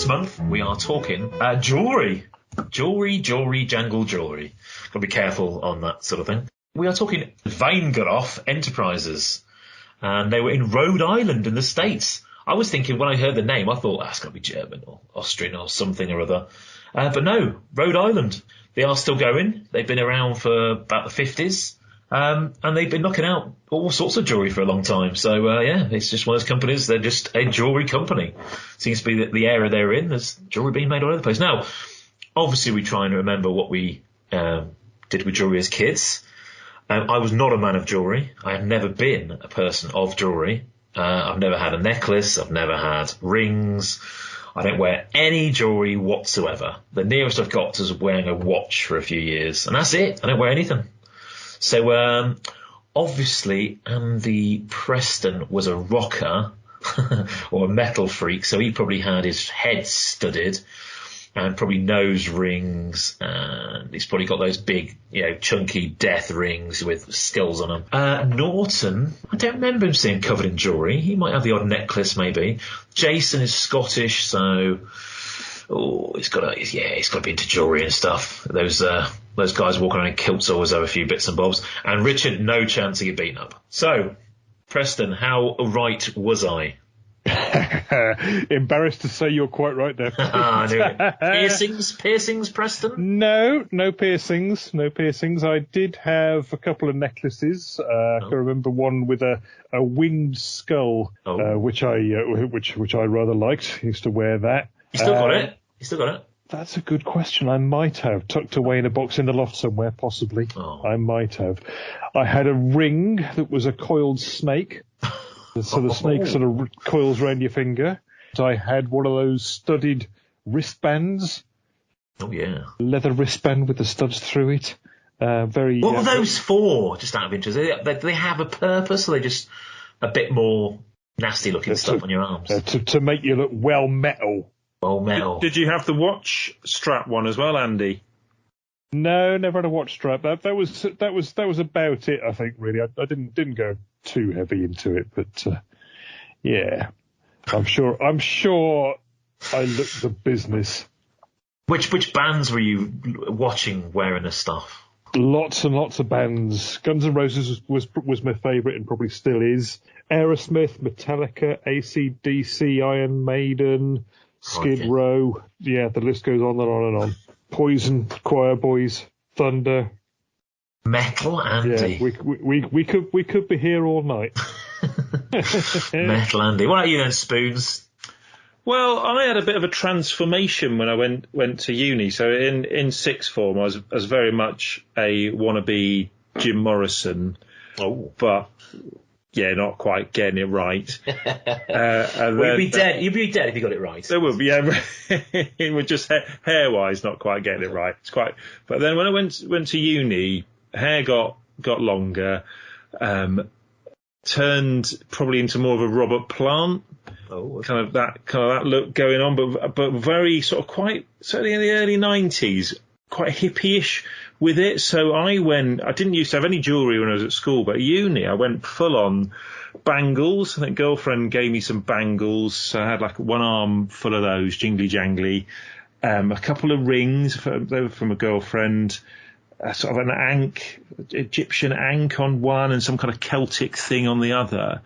This month we are talking jewellery. Jewellery, jangle jewellery. Got to be careful on that sort of thing. We are talking Weingeroff Enterprises. And they were in Rhode Island in the States. I was thinking when I heard the name, I thought, that's got to be German or Austrian or something or other. But no, Rhode Island. They are still going. They've been around for about the 50s. And they've been knocking out all sorts of jewellery for a long time. So, yeah, it's just one of those companies. They're just a jewellery company. Seems to be the area they're in. There's jewellery being made all over the place. Now, obviously we try and remember what we did with jewellery as kids. I was not a man of jewellery. I have never been a person of jewellery. I've never had a necklace. I've never had rings. I don't wear any jewellery whatsoever. The nearest I've got is wearing a watch for a few years. And that's it. I don't wear anything. So, obviously, Andy Preston was a rocker or a metal freak. So he probably had his head studded and probably nose rings, and he's probably got those big, chunky death rings with skulls on them. Norton, I don't remember him seeing covered in jewellery. He might have the odd necklace, maybe. Jason is Scottish, so he's got to be into jewellery and stuff. Those guys walking around in kilts always have a few bits and bobs. And Richard, no chance to get beaten up. So, Preston, how right was I? Embarrassed to say you're quite right there. I knew it. Piercings, Preston? No piercings. I did have a couple of necklaces. I can remember one with a winged skull, which I rather liked. Used to wear that. You still got it? You still got it? That's a good question. I might have tucked away in a box in the loft somewhere, possibly. I might have. I had a ring that was a coiled snake. So the snake sort of coils around your finger. I had one of those studded wristbands. Oh, yeah. Leather wristband with the studs through it. What were those for, just out of interest? Do they have a purpose, or are they just a bit more nasty-looking stuff on your arms? To make you look well metal. Well metal. Did you have the watch strap one as well, Andy? No, never had a watch strap. That was about it, I think, really. I didn't go too heavy into it, but yeah, I'm sure I looked the business. Which bands were you watching wearing this stuff? Lots and lots of bands. Guns N' Roses was my favourite and probably still is. Aerosmith, Metallica, AC/DC, Iron Maiden, Skid Row. Yeah, the list goes on and on and on. Poison, Choir Boys, Thunder. Metal Andy. Yeah, we could be here all night. Metal Andy. What about you then, Spoons? Well, I had a bit of a transformation when I went to uni. So in sixth form, I was very much a wannabe Jim Morrison. But yeah, not quite getting it right. You'd be dead. You'd be dead if you got it right. There would be, yeah. It was just hair-wise, not quite getting it right. But then when I went to uni, hair got longer, turned probably into more of a Robert Plant. Kind of that look going on, but very sort of quite certainly in the early 90s, quite hippie-ish with it. So I didn't used to have any jewellery when I was at school, but at uni I went full on bangles. I think girlfriend gave me some bangles. So I had like one arm full of those, jingly jangly. A couple of rings, they were from a girlfriend. Sort of an Egyptian ankh on one and some kind of Celtic thing on the other.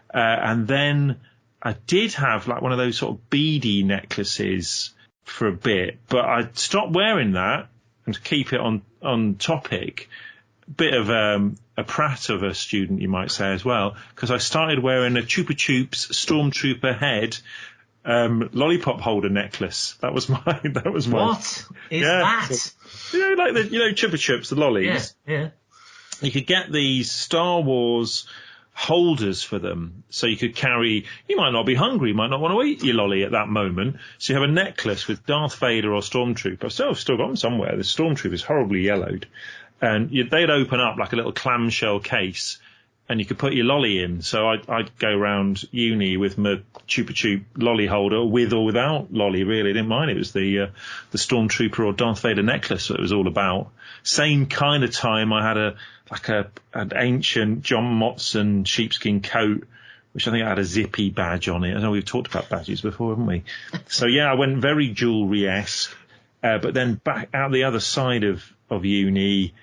And then I did have like one of those sort of beady necklaces for a bit, but I stopped wearing that. And to keep it on topic, bit of a prat of a student, you might say as well, because I started wearing a Chupa Chups Stormtrooper head lollipop holder necklace. That was my. What is that? So, like Chupa Chups, the lollies. Yeah. You could get these Star Wars holders for them, so you could carry. You might not be hungry, you might not want to eat your lolly at that moment, so you have a necklace with Darth Vader or Stormtrooper. I've still got them somewhere. The Stormtrooper is horribly yellowed, and they'd open up like a little clamshell case, and you could put your lolly in. So I'd go around uni with my Chupa Chup lolly holder, with or without lolly. Really, I didn't mind. It was the Stormtrooper or Darth Vader necklace that it was all about. Same kind of time, I had an ancient John Motson sheepskin coat which I think had a zippy badge on it. I know we've talked about badges before, haven't we? So yeah, I went very jewellery-esque, but then back out the other side of uni,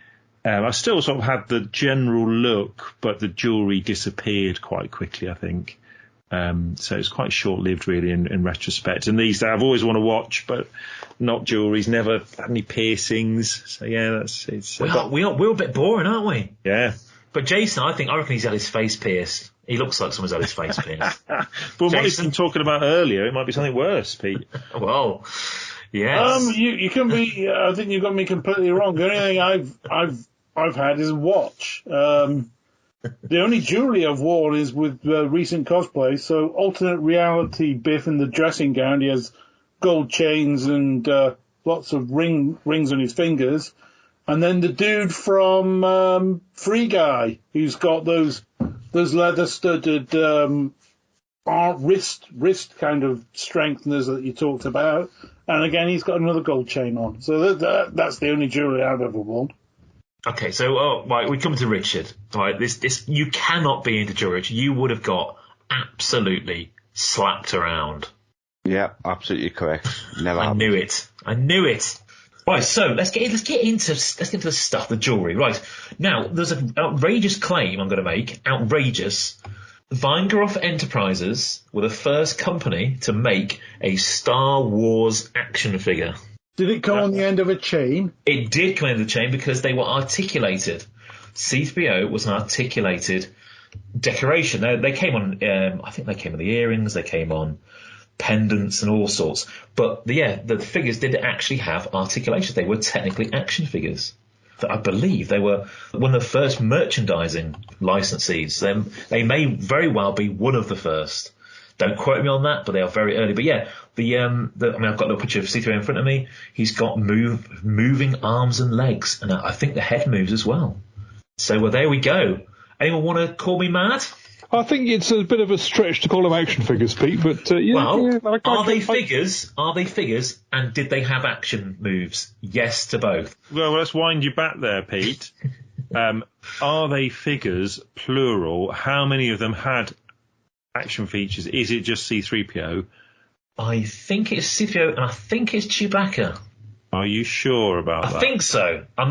I still sort of had the general look, but the jewellery disappeared quite quickly, I think. So it's quite short-lived, really, in retrospect. And these I've always want to watch, but not jewellery's never had any piercings. So yeah, we're a bit boring, aren't we? Yeah. But Jason, I reckon he's had his face pierced. He looks like someone's had his face pierced. Well, what he's been talking about earlier, it might be something worse, Pete. Well, yes. You can be. I think you've got me completely wrong. The only thing I've had is a watch. The only jewellery I've worn is with recent cosplay. So alternate reality Biff in the dressing gown. He has gold chains and lots of rings on his fingers. And then the dude from Free Guy, who's got those leather studded wrist kind of strengtheners that you talked about. And again, he's got another gold chain on. So that's the only jewellery I've ever worn. Okay, so right, we come to Richard. Right, this you cannot be into jewellery. You would have got absolutely slapped around. Yeah, absolutely correct. Never. I knew it. Right, so let's get into the stuff, the jewellery. Right now, there's an outrageous claim I'm going to make. Outrageous. Weingarth Enterprises were the first company to make a Star Wars action figure. Did it come on the end of a chain? It did come on the end of the chain because they were articulated. C-3po was an articulated decoration. They came on, I think they came on the earrings, they came on pendants and all sorts. But the figures did actually have articulation. They were technically action figures. I believe they were one of the first merchandising licensees. They may very well be one of the first. Don't quote me on that, but they are very early. But yeah, I've got a little picture of C-3po in front of me. He's got moving arms and legs, and I think the head moves as well. So there we go. Anyone want to call me mad? I think it's a bit of a stretch to call them action figures, Pete, but are they figures? Are they figures? And did they have action moves? Yes to both. Well, let's wind you back there, Pete. Are they figures, plural? How many of them had action features? Is it just C-3po? I think it's C-3po and I think it's Chewbacca. Are you sure about that? I think so. I've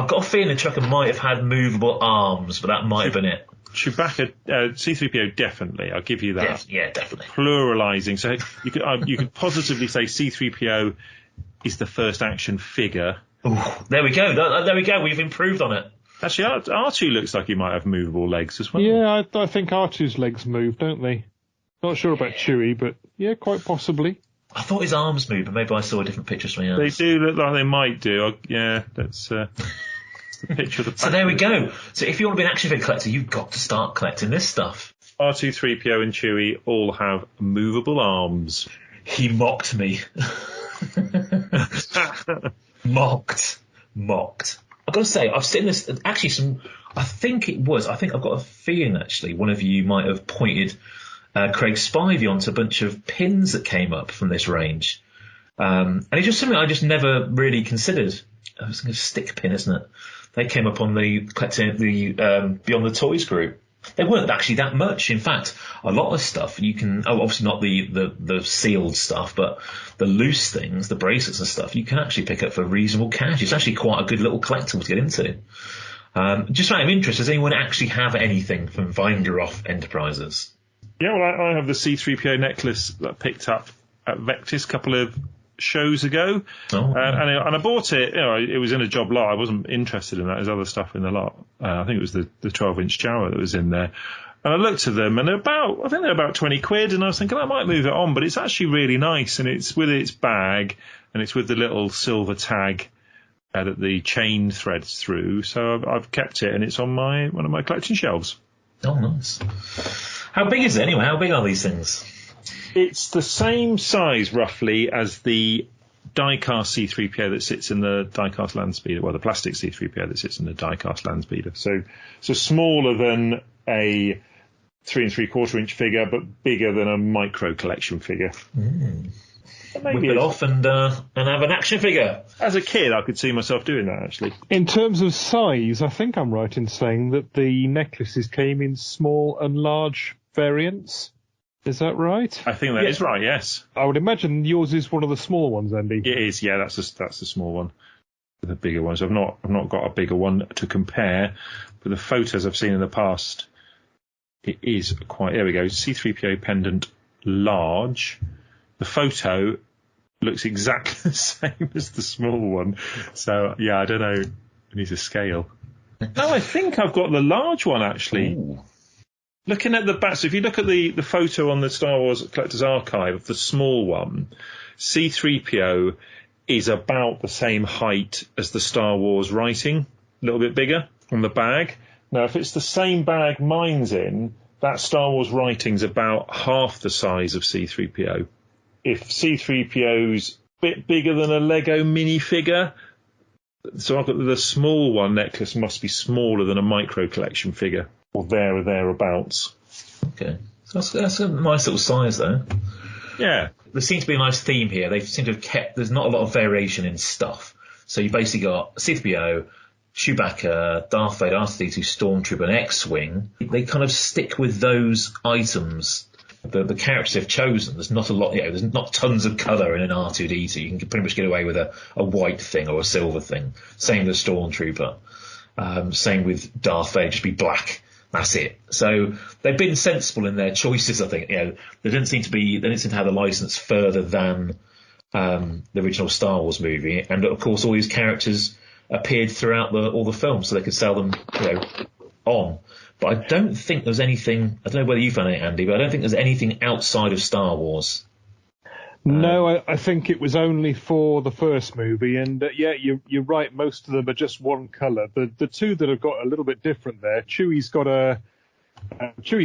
got a feeling Chewbacca might have had movable arms, but that might have been it. Chewbacca, C-3po definitely. I'll give you that. Yeah, definitely. Pluralising. So you could positively say C-3po is the first action figure. Ooh, there we go. There we go. We've improved on it. Actually, R2 looks like he might have movable legs as well. Yeah, I think R2's legs move, don't they? Not sure about Chewie, but yeah, quite possibly. I thought his arms moved, but maybe I saw a different picture from my arms. They do look like they might do. Yeah, that's the picture of the back. So there we go. So if you want to be an action figure collector, you've got to start collecting this stuff. R2, 3PO and Chewie all have movable arms. He mocked me. Mocked. I've got to say, I've seen this, actually I think I've got a feeling actually one of you might have pointed Craig Spivey onto a bunch of pins that came up from this range. And it's just something I just never really considered. I was going to stick pin, isn't it? They came up on the Beyond the Toys group. They weren't actually that much. In fact, a lot of stuff you can, obviously not the sealed stuff, but the loose things, the bracelets and stuff, you can actually pick up for reasonable cash. It's actually quite a good little collectible to get into. Just out of interest, does anyone actually have anything from Weingeroff Enterprises? Yeah, well, I have the C-3po necklace that I picked up at Vectis a couple of shows ago. And I bought it, it was in a job lot. I wasn't interested in that. There's other stuff in the lot. I think it was the 12-inch Jawa that was in there. And I looked at them and they're about 20 quid, and I was thinking I might move it on, but it's actually really nice, and it's with its bag and it's with the little silver tag that the chain threads through. So I've kept it, and it's on one of my collection shelves. Oh, nice. How big is it anyway? How big are these things? It's the same size, roughly, as the die-cast C-3po that sits in the die-cast Landspeeder. Well, the plastic C-3po that sits in the die-cast Landspeeder. So smaller than a 3 3/4 inch figure, but bigger than a micro collection figure. Whip it off and have an action figure. As a kid, I could see myself doing that, actually. In terms of size, I think I'm right in saying that the necklaces came in small and large variants. Is that right? I think that is right, yes. I would imagine yours is one of the small ones, Andy. It is, yeah, that's a small one. The bigger ones. I've not got a bigger one to compare, but the photos I've seen in the past, it is quite, there we go, C-3PO pendant large. The photo looks exactly the same as the small one. So, yeah, I don't know. It needs a scale. No, I think I've got the large one, actually. Ooh. Looking at the back, so if you look at the photo on the Star Wars Collector's Archive of the small one, C-3PO is about the same height as the Star Wars writing, a little bit bigger on the bag. Now, if it's the same bag mine's in, that Star Wars writing's about half the size of C-3PO. If C-3PO's a bit bigger than a Lego minifigure, so I've got the small one necklace must be smaller than a micro collection figure, or there or thereabouts. Okay. So that's a nice little size, though. Yeah. There seems to be a nice theme here. They seem to have kept, there's not a lot of variation in stuff. So you basically got C-3PO, Chewbacca, Darth Vader, R2-D2, Stormtrooper, and X-Wing. They kind of stick with those items. The characters they've chosen, there's not a lot, there's not tons of colour in an R2-D2. You can pretty much get away with a white thing or a silver thing. Same with Stormtrooper. Same with Darth Vader, just be black. That's it. So they've been sensible in their choices, I think. They didn't seem to have the license further than the original Star Wars movie. And of course all these characters appeared throughout all the films, so they could sell them, on. But I don't think there's anything, I don't know whether you found it, Andy, but I don't think there's anything outside of Star Wars. No, I think it was only for the first movie, and you're right, most of them are just one colour. The two that have got a little bit different there, Chewie's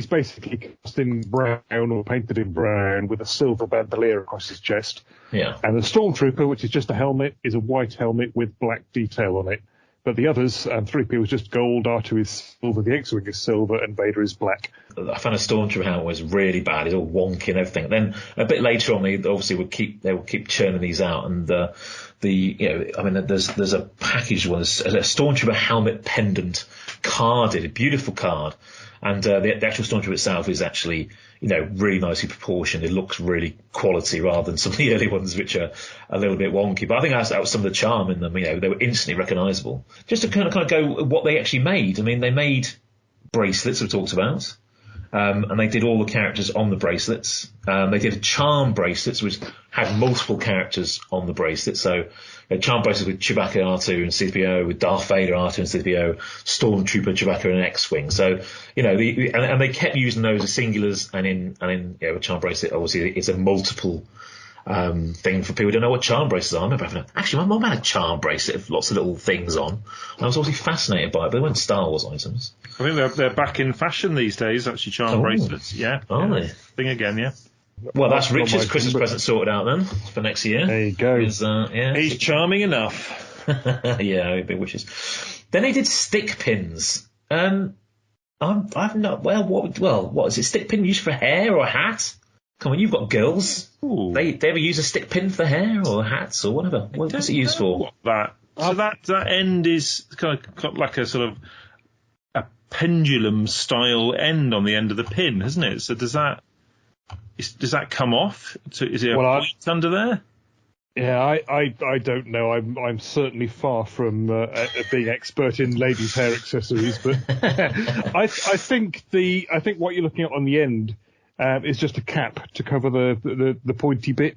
basically cast in brown or painted in brown with a silver bandolier across his chest. Yeah. And the Stormtrooper, which is just a helmet, is a white helmet with black detail on it. But the others, 3PO is just gold, R2 is silver, the X-Wing is silver, and Vader is black. I found a Stormtrooper helmet was really bad. It's all wonky and everything. Then a bit later on, they obviously would keep churning these out. And there's a package one, a Stormtrooper helmet pendant carded, a beautiful card. And the actual Stormtrooper itself is actually, really nicely proportioned. It looks really quality rather than some of the early ones, which are a little bit wonky. But I think that was some of the charm in them. They were instantly recognisable. Just to kind of go what they actually made. I mean, they made bracelets we talked about. And they did all the characters on the bracelets. They did a charm bracelets, which had multiple characters on the bracelet. So charm bracelets with Chewbacca, R2 and C-3PO, with Darth Vader, R2 and C-3PO, Stormtrooper, Chewbacca and X-Wing. So, and they kept using those as singulars, and in a charm bracelet, obviously, it's a multiple thing for people who don't know what charm bracelets are. I remember actually, my mum had a charm bracelet with lots of little things on. I was obviously fascinated by it, but they weren't Star Wars items. I think they're back in fashion these days, actually, charm bracelets. Yeah. Are they? Thing again, yeah. Well, that's Richard's Christmas present sorted out then for next year. There you go. He's charming enough. Yeah, big wishes. Then they did stick pins. I've not. What is it? Stick pin used for hair or a hat? Come on, you've got girls. Ooh. They ever use a stick pin for hair or hats or whatever? What's it used for? That end is kind of like a sort of a pendulum style end on the end of the pin, hasn't it? So does that come off? So is it a point under there? Yeah, I don't know. I'm certainly far from being expert in ladies' hair accessories, but I think what you're looking at on the end is just a cap to cover the pointy bit.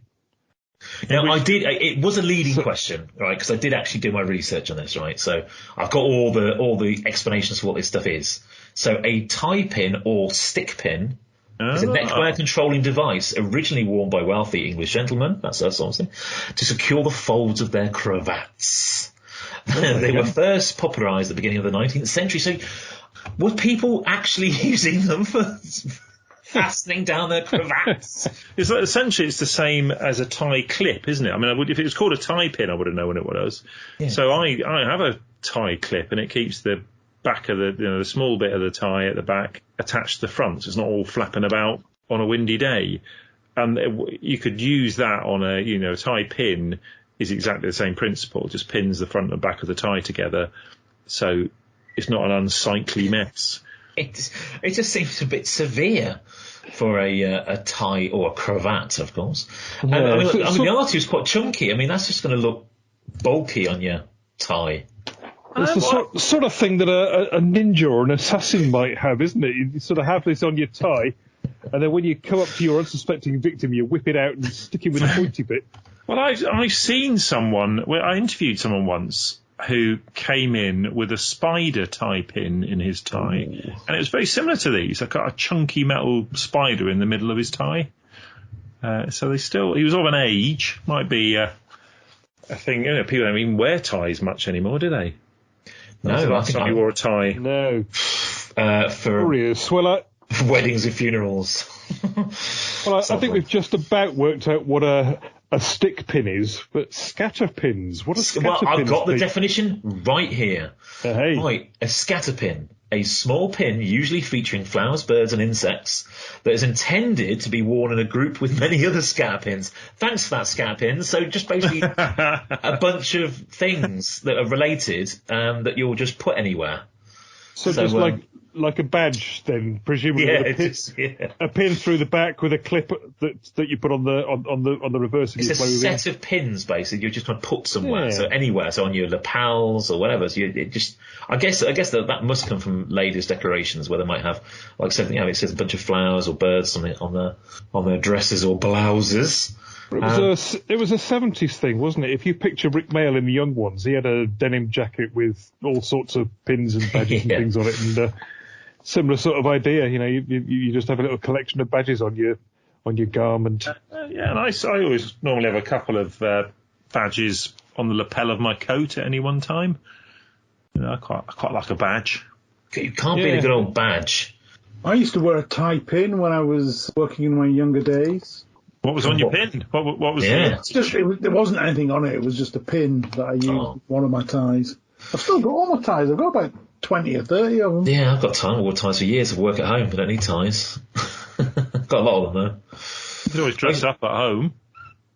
Now, it was a leading question, right? Because I did actually do my research on this, right? So I've got all the explanations for what this stuff is. So a tie pin or stick pin is a neckwear controlling device originally worn by wealthy English gentlemen, that's us obviously, to secure the folds of their cravats. They were first popularised at the beginning of the 19th century. So were people actually using them for fastening down their cravats? Essentially, it's the same as a tie clip, isn't it? I mean, if it was called a tie pin, I would have known what it was. Yeah. So I have a tie clip, and it keeps the back of the small bit of the tie at the back attached to the front, so it's not all flapping about on a windy day. And you could use that on a tie pin is exactly the same principle, just pins the front and back of the tie together, so it's not an unsightly mess. it just seems a bit severe for a tie or a cravat, of course. Yeah, I mean, the arty is quite chunky. I mean, that's just going to look bulky on your tie. It's the sort of thing that a ninja or an assassin might have, isn't it? You sort of have this on your tie, and then when you come up to your unsuspecting victim, you whip it out and stick it with the pointy bit. Well, I've seen someone, I interviewed someone once who came in with a spider tie pin in his tie, and it was very similar to these. Like a chunky metal spider in the middle of his tie. So he was of an age, might be a thing. People don't even wear ties much anymore, do they? No, I think he wore a tie. No. For weddings and funerals. Well, I think we've just about worked out what a stick pin is, but scatter pins. What are scatter pins? Well, I've got the definition right here. Hey. Right, a scatter pin. A small pin, usually featuring flowers, birds and insects, that is intended to be worn in a group with many other scatter pins. Thanks for that, scatter pin. So just basically a bunch of things that are related that you'll just put anywhere. So just like a badge, then, presumably a pin through the back with a clip that you put on the reverse of your clothing. It's a set of pins, basically. You're just going to put somewhere, so anywhere, so on your lapels or whatever. So I guess that must come from ladies' decorations, where they might have like something. It says a bunch of flowers or birds on their dresses or blouses. It was a 70s thing, wasn't it? If you picture Rick Mayall in The Young Ones, he had a denim jacket with all sorts of pins and badges and things on it, and similar sort of idea. You just have a little collection of badges on your garment. And I always normally have a couple of badges on the lapel of my coat at any one time. I quite like a badge. You can't beat a good old badge. I used to wear a tie pin when I was working in my younger days. What was on your pin? What was it? There wasn't anything on it. It was just a pin that I used with one of my ties. I've still got all my ties. I've got about 20 or 30 of them. Yeah, I've got time. I've worn ties for years. I work at home. I don't need ties. Got a lot of them, though. You could always dress up at home.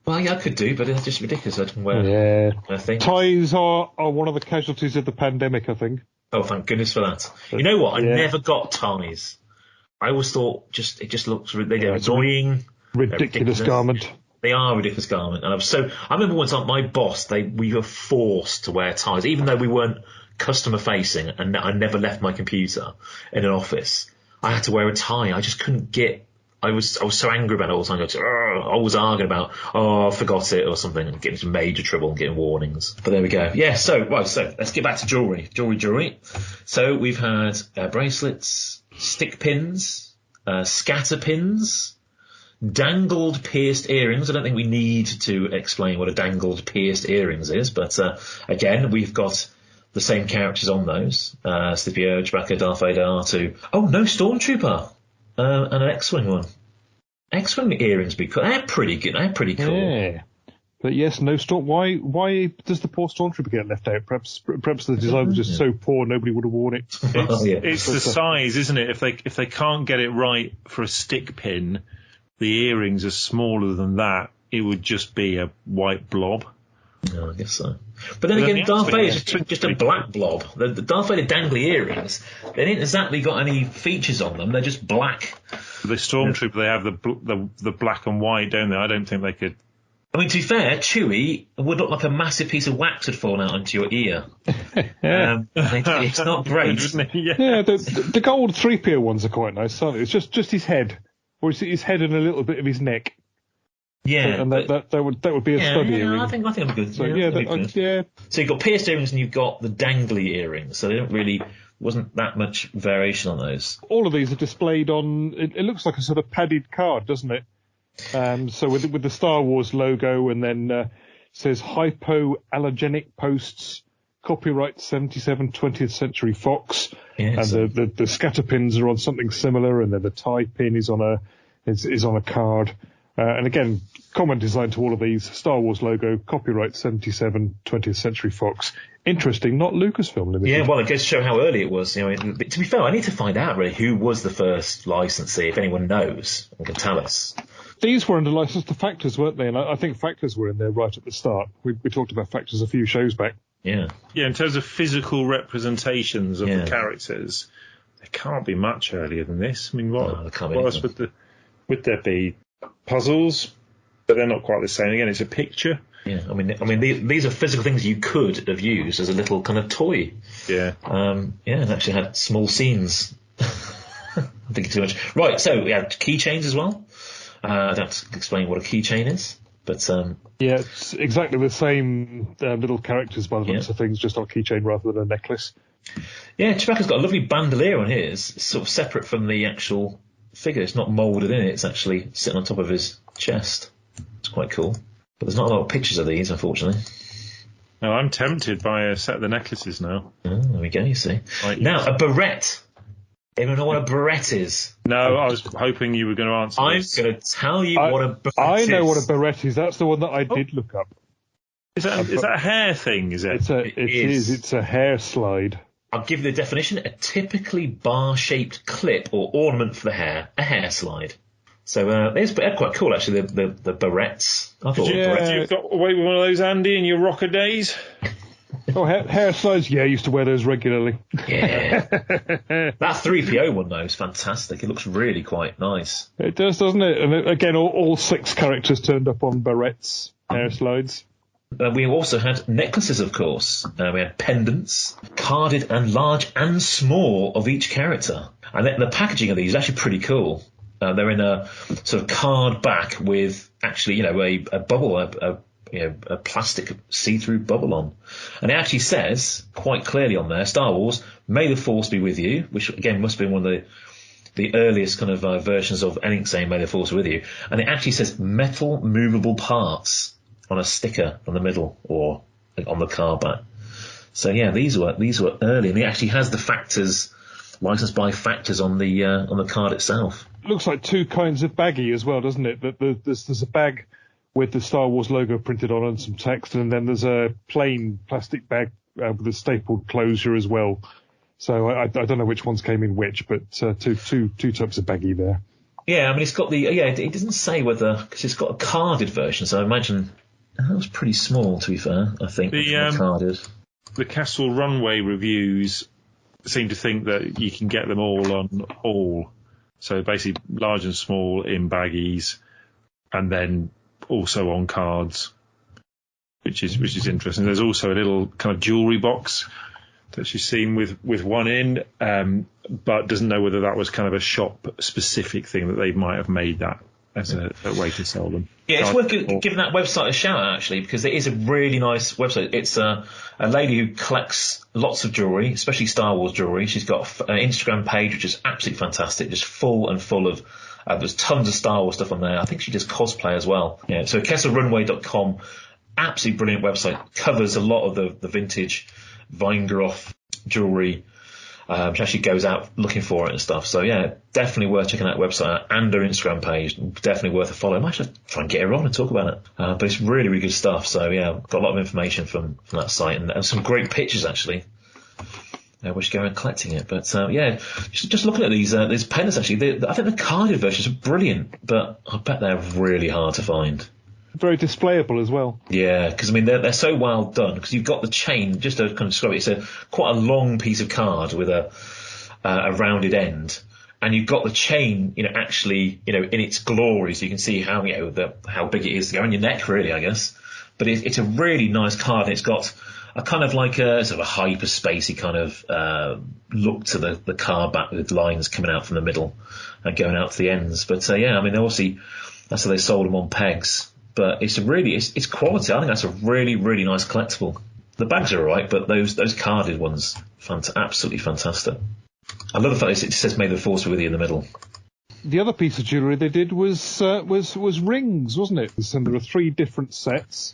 Well, yeah, I could do, but it's just ridiculous. I didn't wear things. Ties are one of the casualties of the pandemic, I think. Oh, thank goodness for that. You know what? I never got ties. I always thought it just looks they're annoying. Ridiculous garment. They are a ridiculous garment. And I remember once my boss, we were forced to wear ties, even though we weren't customer facing, and I never left my computer in an office. I had to wear a tie. I just couldn't get. I was so angry about it all the time. I was arguing about, I forgot it or something, and getting into major trouble and getting warnings. But there we go. Yeah. So let's get back to jewellery. Jewellery. So we've had bracelets, stick pins, scatter pins, dangled pierced earrings. I don't think we need to explain what a dangled pierced earrings is, but again, we've got the same characters on those. C-3po, Chewbacca, Darth Vader, R2. Oh, no Stormtrooper. And an X-Wing one. X-Wing earrings they're pretty good. They're pretty cool. Yeah. But yes, no Storm. Why does the poor Stormtrooper get left out? Perhaps the design was just so poor nobody would have worn it. It's the size, isn't it? If they can't get it right for a stick pin, the earrings are smaller than that. It would just be a white blob. No, I guess so. But then again, Darth Vader is just a black blob. The Darth Vader dangly earrings, they didn't exactly got any features on them. They're just black. The Stormtrooper, they have the black and white, don't they? I don't think they could. I mean, to be fair, Chewie would look like a massive piece of wax had fallen out onto your ear. It's not great. The gold 3PO ones are quite nice, aren't they? It's just his head, or his head and a little bit of his neck. Yeah, and that would be a study earring. I think that'd be good. So, So you've got pierced earrings and you've got the dangly earrings. So they wasn't that much variation on those. All of these are displayed on. It looks like a sort of padded card, doesn't it? So with the Star Wars logo, and then says hypoallergenic posts, copyright 77, 20th Century Fox, and the scatter pins are on something similar, and then the tie pin is on a card. And again, common design to all of these. Star Wars logo, copyright 77, 20th Century Fox. Interesting, not Lucasfilm Limited. Yeah, well, it goes to show how early it was. To be fair, I need to find out really who was the first licensee, if anyone knows and can tell us. These were under license to Factors, weren't they? And I think Factors were in there right at the start. We talked about Factors a few shows back. Yeah. Yeah, in terms of physical representations of the characters, It can't be much earlier than this. I mean, what No, else would there be? Puzzles, but they're not quite the same. Again, it's a picture. Yeah, I mean, these are physical things you could have used as a little kind of toy. Yeah. And actually had small scenes. I'm thinking too much. Right, so we had keychains as well. I don't have to explain what a keychain is, but yeah, it's exactly the same little characters by the looks of things, just on a keychain rather than a necklace. Yeah, Chewbacca's got a lovely bandolier on his. It's sort of separate from the actual figure. It's not moulded in it. It's actually sitting on top of his chest. It's quite cool. But there's not a lot of pictures of these, unfortunately. No, I'm tempted by a set of the necklaces now. Oh, there we go, you see. Right. Now, a barrette. Anyone know what a barrette is? No, I was hoping you were going to answer this. I'm going to tell you what a barrette is. I know what a barrette is. That's the one that I did look up. Is that a hair thing, is it? It is. It's a hair slide. I'll give you the definition. A typically bar-shaped clip or ornament for the hair. A hair slide. So they're quite cool, actually, the barrettes. I thought you got away with one of those, Andy, in your rocker days? Oh, hair slides? Yeah, I used to wear those regularly. Yeah. That C-3po one, though, is fantastic. It looks really quite nice. It does, doesn't it? And again, all 6 characters turned up on barrettes, hair slides. We also had necklaces, of course. We had pendants, carded and large and small of each character. And the packaging of these is actually pretty cool. They're in a sort of card back with actually, a bubble, a plastic see-through bubble on. And it actually says quite clearly on there, Star Wars, May the Force be with you, which again must have been one of the earliest kind of versions of anything saying May the Force be with you. And it actually says metal movable parts on a sticker on the middle or on the card back. So yeah, these were early, and it actually has the factors, licensed by Factors on the card itself. It looks like 2 kinds of baggie as well, doesn't it? There's a bag with the Star Wars logo printed on and some text, and then there's a plain plastic bag with a stapled closure as well. So I don't know which ones came in which, but two types of baggie there. Yeah, I mean, it's got it doesn't say whether, because it's got a carded version, so I imagine that was pretty small, to be fair, I think, the carded. The Castle Runway reviews seem to think that you can get them all on all. So basically large and small in baggies, and then also on cards, which is interesting. There's also a little kind of jewellery box that she's seen with one in, but doesn't know whether that was kind of a shop-specific thing that they might have made that as a way to sell them. Yeah, it's worth giving that website a shout out, actually, because it is a really nice website. It's a lady who collects lots of jewellery, especially Star Wars jewellery. She's got an Instagram page which is absolutely fantastic, just full of there's tons of Star Wars stuff on there. I think she does cosplay as well. Yeah, so kesselrunway.com, absolutely brilliant website, covers a lot of the vintage Weingeroff jewellery. She actually goes out looking for it and stuff. So yeah, definitely worth checking that website out, and her Instagram page. Definitely worth a follow. I might have to try and get her on and talk about it. But it's really, really good stuff. So yeah, got a lot of information from that site, and some great pictures actually. We should go around collecting it. But yeah, just looking at these pendants actually, I think the carded versions are brilliant, but I bet they're really hard to find. Very displayable as well. Yeah, because I mean they're so well done, because you've got the chain, just to kind of describe it, it's quite a long piece of card with a rounded end, and you've got the chain actually in its glory, so you can see how how big it is to go on your neck, really, I guess. But it's a really nice card, and it's got a kind of like a sort of a hyperspacey kind of look to the card back, with lines coming out from the middle and going out to the ends. But yeah, I mean obviously that's how they sold them on pegs. But it's quality. I think that's a really, really nice collectible. The bags are alright, but those carded ones, absolutely fantastic. I love the fact it says "May the Force be with you" in the middle. The other piece of jewellery they did was rings, wasn't it? And there were 3 different sets.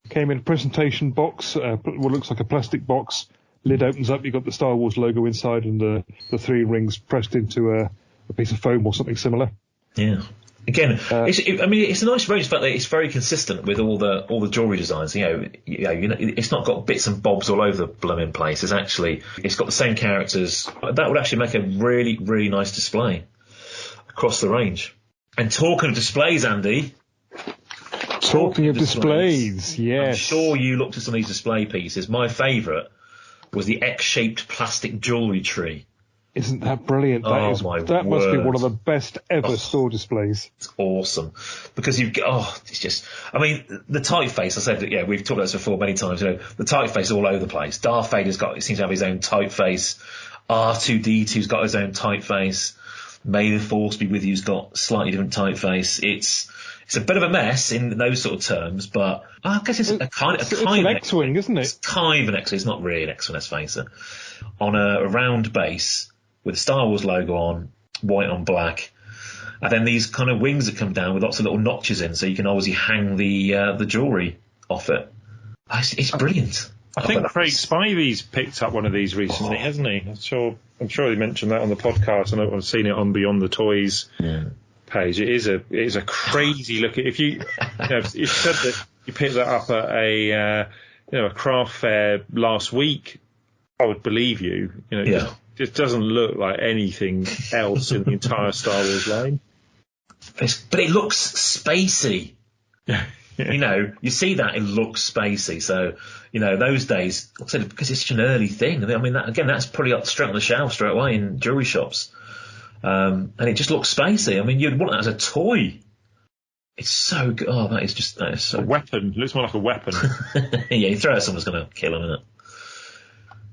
Came in a presentation box, what looks like a plastic box. Lid opens up, you've got the Star Wars logo inside, and the 3 rings pressed into a piece of foam or something similar. Yeah. Again, it's a nice range, the fact that it's very consistent with all the jewellery designs. It's not got bits and bobs all over the blooming place. It's got the same characters. That would actually make a really, really nice display across the range. And talking of displays, Andy. Talking of displays, yes. I'm sure you looked at some of these display pieces. My favourite was the X-shaped plastic jewellery tree. Isn't that brilliant? My that must be word. one of the best ever store displays. It's awesome because it's just. I mean, the typeface. I said that. Yeah, we've talked about this before many times. You know, the typeface all over the place. Darth Vader's seems to have his own typeface. R2D2's got his own typeface. May the Force be with you's got slightly different typeface. It's a bit of a mess in those sort of terms, but I guess it's a kind of an X-wing, isn't it? It's kind of an X-wing. It's not really an X-wing, let's face it. On a round base with a Star Wars logo on, white on black, and then these kind of wings that come down with lots of little notches in, so you can obviously hang the jewellery off it. It's brilliant. I think Craig Spivey's picked up one of these recently, hasn't he? I'm sure he mentioned that on the podcast, and I've seen it on Beyond the Toys page. It is a crazy look. If you said that you picked that up at a craft fair last week, I would believe you. It doesn't look like anything else in the entire Star Wars line. But it looks spacey. Yeah. You see that, it looks spacey. So, those days, like I said, because it's such an early thing. I mean, that's pretty up straight on the shelf straight away in jewellery shops. And it just looks spacey. I mean, you'd want that as a toy. It's so good. Oh, that is so a weapon. It looks more like a weapon. Yeah, you throw it at someone's going to kill him, isn't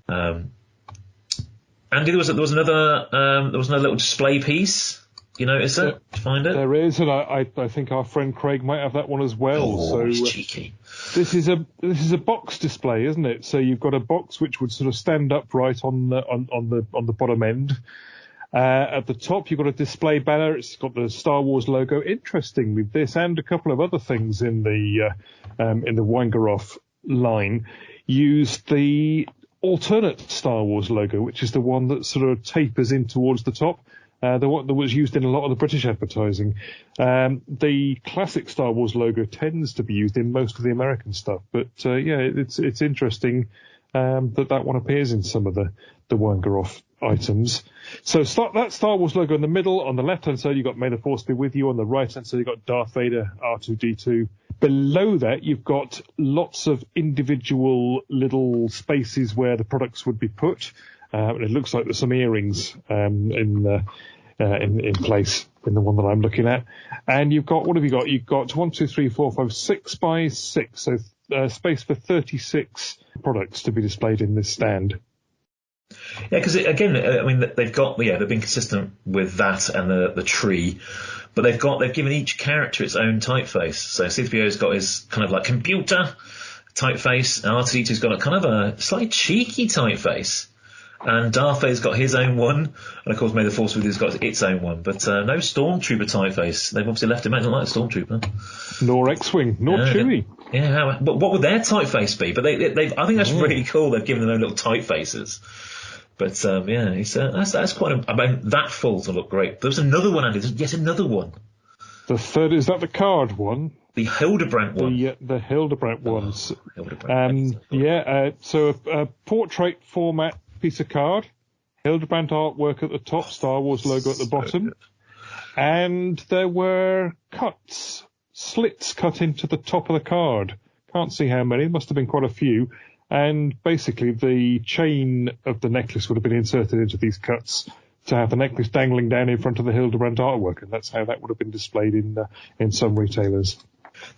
it? Andy, there was another little display piece. You notice it? Did you find it? There is, and I think our friend Craig might have that one as well. He's cheeky. This is a box display, isn't it? So you've got a box which would sort of stand upright on the bottom end. At the top, you've got a display banner. It's got the Star Wars logo. Interestingly, this and a couple of other things in the Weingeroff line use the alternate Star Wars logo, which is the one that sort of tapers in towards the top. The one that was used in a lot of the British advertising. The classic Star Wars logo tends to be used in most of the American stuff, but it's interesting that one appears in some of the Weingeroff items. So that Star Wars logo in the middle. On the left-hand side, you've got May the Force be with you. On the right-hand side, you've got Darth Vader, R2D2. Below that, you've got lots of individual little spaces where the products would be put. It looks like there's some earrings in place in the one that I'm looking at. And you've got, what have you got? You've got 1, 2, 3, 4, 5, 6 by 6. So space for 36 products to be displayed in this stand. Yeah, because again, I mean, they've been consistent with that and the tree, but they've given each character its own typeface. So C-3PO's got his kind of like computer typeface, and R2D2's got a kind of a slightly cheeky typeface. And Darth Vader's got his own one, and of course May the Force with you's got its own one. But no Stormtrooper typeface. They've obviously left him out. They don't like Stormtrooper. Nor X-Wing, nor Chewie. Yeah, but what would their typeface be? But I think that's really cool. They've given their own little typefaces. But that's quite. That full to look great. There was another one, Andy. There's yet another one. The third, is that the card one? The Hildebrandt one. The Hildebrandt ones. Hildebrandt. So a portrait format piece of card, Hildebrandt artwork at the top, Star Wars logo at the bottom, good. And there were slits cut into the top of the card. Can't see how many, must have been quite a few. And basically the chain of the necklace would have been inserted into these cuts to have the necklace dangling down in front of the Hildebrandt artwork, and that's how that would have been displayed in some retailers.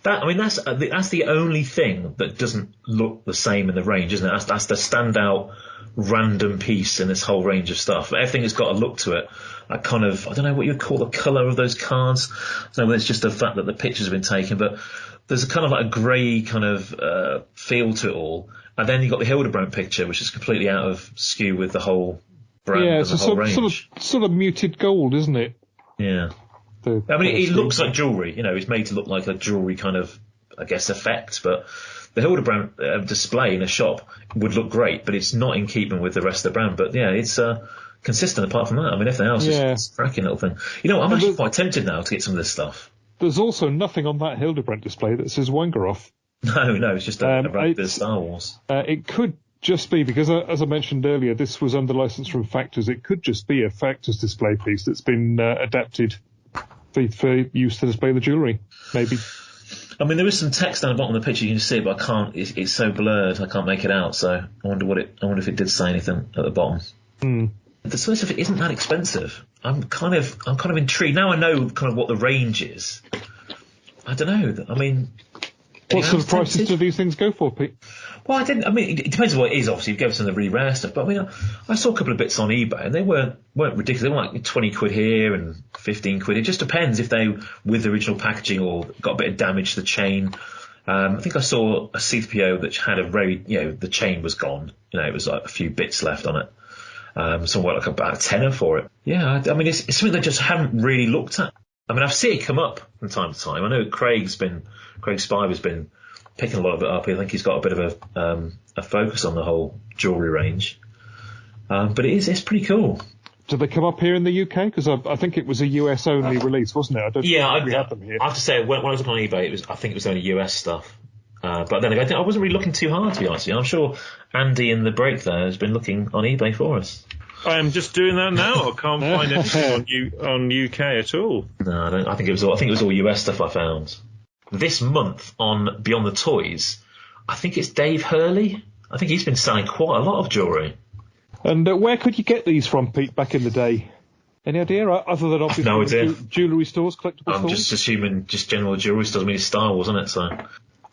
That's the only thing that doesn't look the same in the range, isn't it? That's the standout random piece in this whole range of stuff. Everything has got a look to it. I don't know what you'd call the colour of those cards. I don't know whether it's just the fact that the pictures have been taken, but there's a kind of like a grey kind of feel to it all. And then you've got the Hildebrandt picture, which is completely out of skew with the whole brand and the whole range. Sort of muted gold, isn't it? Yeah. It looks like jewellery. It's made to look like a jewellery kind of, I guess, effect. But the Hildebrandt display in a shop would look great, but it's not in keeping with the rest of the brand. But yeah, it's consistent apart from that. I mean, everything else is a cracking little thing. I'm actually quite tempted now to get some of this stuff. There's also nothing on that Hildebrandt display that says Weingeroff. No, it's just a bit of Star Wars. It could just be, because as I mentioned earlier, this was under license from Factors. It could just be a Factors display piece that's been adapted for use to display the jewellery, maybe. I mean, there is some text down the bottom of the picture. You can see it, but I can't. It's so blurred, I can't make it out. So I wonder if it did say anything at the bottom. the sort of stuff isn't that expensive. I'm kind of intrigued now. I know kind of what the range is. I don't know. I mean, what sort of prices do these things go for, Pete? Well, I mean, it depends on what it is. Obviously, you go for some of the really rare stuff. But I mean, I saw a couple of bits on eBay, and they weren't ridiculous. They were like 20 quid here and 15 quid. It just depends if they with the original packaging or got a bit of damage to the chain. I think I saw a C-3po that had a very, the chain was gone. It was like a few bits left on it. Somewhere like about a tenner for it. Yeah, I mean, it's something they just haven't really looked at. I mean, I've seen it come up from time to time. I know Craig Spiver's been picking a lot of it up. I think he's got a bit of a focus on the whole jewellery range. But it's pretty cool. Did they come up here in the UK? Because I think it was a US only release, wasn't it? I don't think we had them here. I have to say, when I was looking on eBay, I think it was only US stuff. But then again, I wasn't really looking too hard, to be honest with you. I'm sure Andy in the break there has been looking on eBay for us. I am just doing that now. I can't find anything on UK at all. No, I think it was all US stuff I found. This month on Beyond the Toys, I think it's Dave Hurley. I think he's been selling quite a lot of jewellery. And where could you get these from, Pete, back in the day? Any idea? Other than obviously no idea. Jewellery stores, collectible stores? I'm just assuming just general jewellery stores. I mean, it's Star Wars, isn't it? So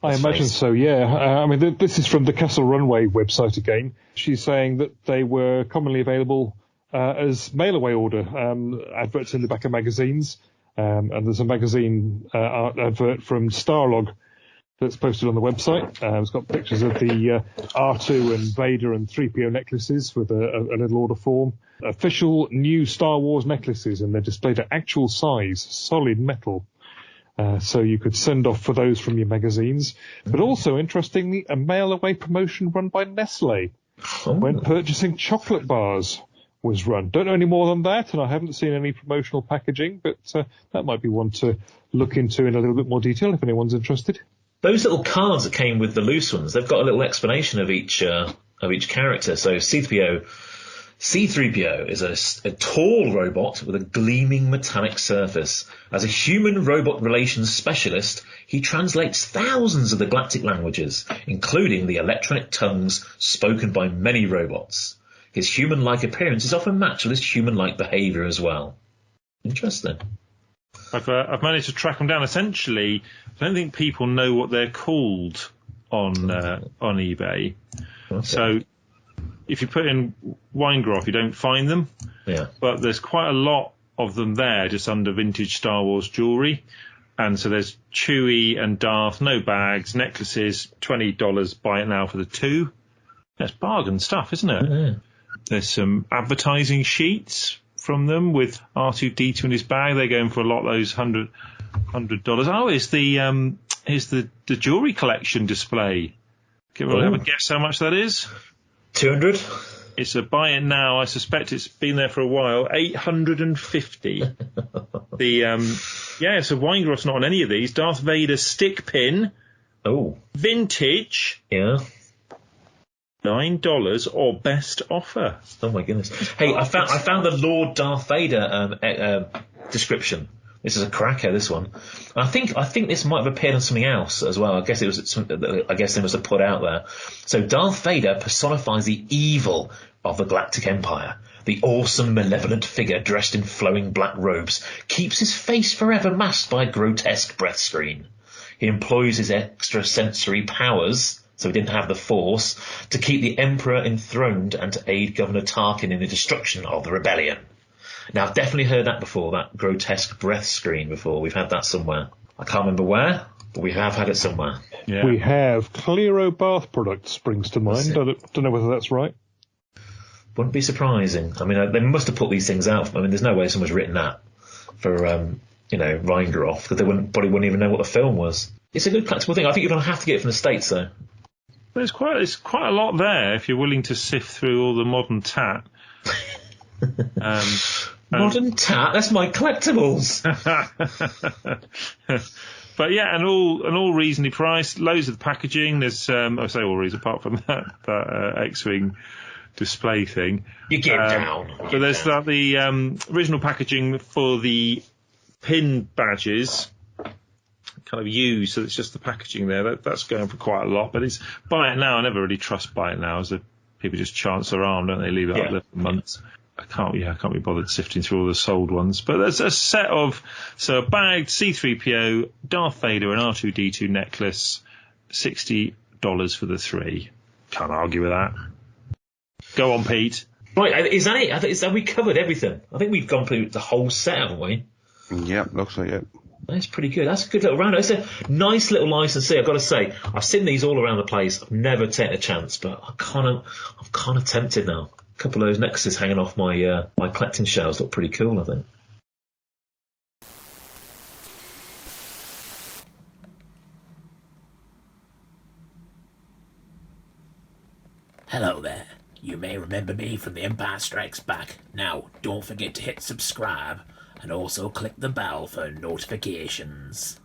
I imagine so, yeah. I mean, this is from the Castle Runway website again. She's saying that they were commonly available as mail-away order, adverts in the back of magazines. And there's a magazine art advert from Starlog that's posted on the website. It's got pictures of the R2 and Vader and C-3po necklaces with a little order form. Official new Star Wars necklaces, and they're displayed at actual size, solid metal. So you could send off for those from your magazines. But also, interestingly, a mail-away promotion run by Nestle when purchasing chocolate bars was run. Don't know any more than that, and I haven't seen any promotional packaging, but that might be one to look into in a little bit more detail if anyone's interested. Those little cards that came with the loose ones, they've got a little explanation of each character. So C-3po is a tall robot with a gleaming metallic surface. As a human-robot relations specialist, he translates thousands of the galactic languages, including the electronic tongues spoken by many robots. His human-like appearance is often matched with his human-like behaviour as well. Interesting. I've managed to track them down. Essentially, I don't think people know what they're called on eBay. Okay. So if you put in Weingeroff, you don't find them. Yeah. But there's quite a lot of them there, just under vintage Star Wars jewellery. And so there's Chewie and Darth, no bags, necklaces, $20, buy it now for the two. That's bargain stuff, isn't it? Yeah. There's some advertising sheets from them with R2-D2 in his bag. They're going for a lot of those $100. Oh, it's the jewellery collection display. Can we have a guess how much that is? 200. It's a buy it now. I suspect it's been there for a while. 850. So Weingeroff's not on any of these. Darth Vader stick pin. Oh. Vintage. Yeah. $9 or best offer. Oh my goodness! Hey, I found the Lord Darth Vader description. This is a cracker. This one. I think this might have appeared on something else as well. I guess they must have put out there. So Darth Vader personifies the evil of the Galactic Empire. The awesome, malevolent figure dressed in flowing black robes keeps his face forever masked by a grotesque breath screen. He employs his extrasensory powers, so he didn't have the Force, to keep the Emperor enthroned and to aid Governor Tarkin in the destruction of the rebellion. Now, I've definitely heard that before, that grotesque breath screen before. We've had that somewhere. I can't remember where, but we have had it somewhere. Yeah. We have. Clero Bath Products springs to mind. I don't know whether that's right. Wouldn't be surprising. I mean, they must have put these things out. I mean, there's no way someone's written that for, Weingeroff, because probably wouldn't even know what the film was. It's a good collectible thing. I think you're going to have to get it from the States, though. There's quite a lot there if you're willing to sift through all the modern tat. Modern tat? That's my collectibles. But yeah, and all reasonably priced. Loads of the packaging. There's I say all reasons apart from that X-wing display thing. You get down. But there's the original packaging for the pin badges. Kind of used, so it's just the packaging there. That's going for quite a lot, but it's buy it now. I never really trust buy it now, as people just chance their arm, don't they? Leave it up there for months. I can't be bothered sifting through all the sold ones. But there's a set of, so a bagged C-3PO, Darth Vader and R2-D2 necklace, $60 for the 3. Can't argue with that. Go on, Pete. Right, is that it? Have we covered everything? I think we've gone through the whole set, haven't we? Yep, looks like it. That's pretty good. That's a good little round. It's a nice little licensee. I've got to say, I've seen these all around the place. I've never taken a chance, but I'm kind of tempted now. A couple of those necklaces hanging off my my collecting shelves look pretty cool, I think. Hello there. You may remember me from The Empire Strikes Back. Now, don't forget to hit subscribe and also click the bell for notifications.